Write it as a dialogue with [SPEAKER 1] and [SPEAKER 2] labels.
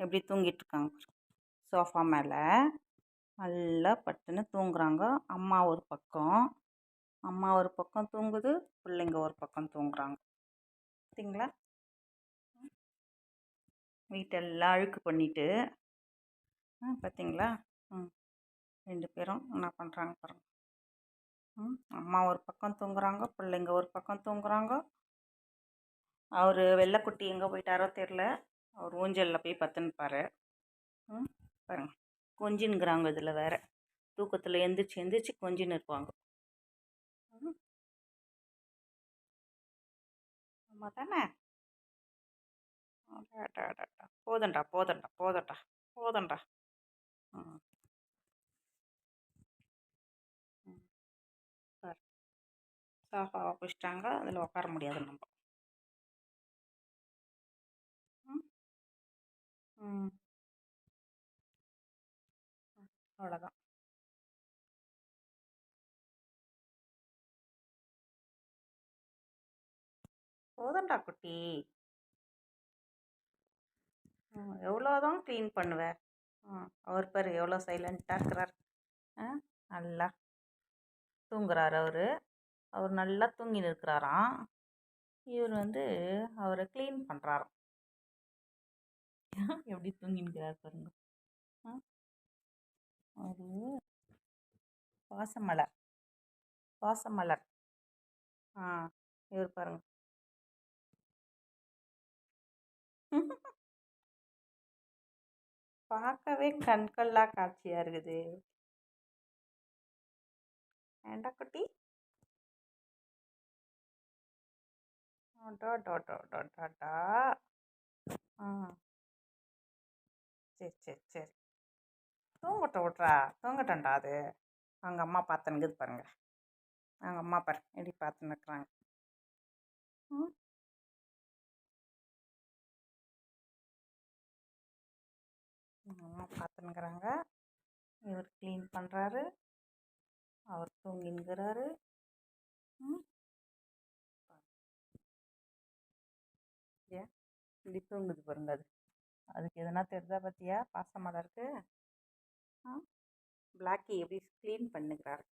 [SPEAKER 1] எப்படி தூங்கிட்டு இருக்காங்க சோஃபா மேலே. நல்லா பட்டுன்னு தூங்குறாங்க. அம்மா ஒரு பக்கம் தூங்குது, பிள்ளைங்க ஒரு பக்கம் தூங்குறாங்க. பார்த்தீங்களா? வீட்டெல்லாம் அழுக்கு பண்ணிட்டு பார்த்தீங்களா? ம் 2 பேரும் என்ன பண்ணுறாங்க பாருங்க. அம்மா ஒரு பக்கம் தூங்குறாங்க, பிள்ளைங்க ஒரு பக்கம் தூங்குறாங்க. அவர் வெள்ளைக்குட்டி எங்கே போயிட்டாரோ தெரில, அவர் ஊஞ்சலில் போய் பத்துன்னுப்பாரு. பாருங்க, கொஞ்சின்னுக்குறாங்க. இதில் வேற தூக்கத்தில் எந்திரிச்சு கொஞ்சின்னு இருப்பாங்க. அம்மா தானே. போதண்டா போதண்டா போதண்டா போதண்டா. ம் பாரு, சோஃபாவை பிடிச்சிட்டாங்க, அதில் உட்கார முடியாது நம்ம. ம் ம் அவ்வளோதான். போதண்டா குட்டி. எவ்வளோதான் க்ளீன் பண்ணுவேன். அவர் பாரு எவ்வளோ சைலண்ட்டாக இருக்கிறார். நல்லா தூங்குறாரு அவர் நல்லா தூங்கின்னு இருக்கிறாராம். இவர் அவரை க்ளீன் பண்ணுறாராம். எப்படி தூங்கின்னுக்கிறார் பாருங்க. ஒரு பாசமலர் பாசமலர். இவர் பாருங்க. பார்க்கவே கண்கொள்ளா காட்சியாக இருக்குது. ஏண்டா குட்டி. டா. சரி தூங்கட்டோம்டா அது. அவங்க அம்மா பார்த்துன்னுக்குது பாருங்க. அவங்க அம்மா பாரு எப்படி பார்த்துன்னு இருக்கிறாங்க. அம்மா பார்த்துன்னுக்குறாங்க. இவர் க்ளீன் பண்ணுறாரு, அவர் தூங்கின்னுக்கிறாரு. ஏன் இப்படி தூங்குது பாருங்க. அதுக்கு எதனா தெரிஞ்சா பார்த்தியா பாசமலருக்கு. பிளாக்கி எப்படி க்ளீன் பண்ணுகிறாரு.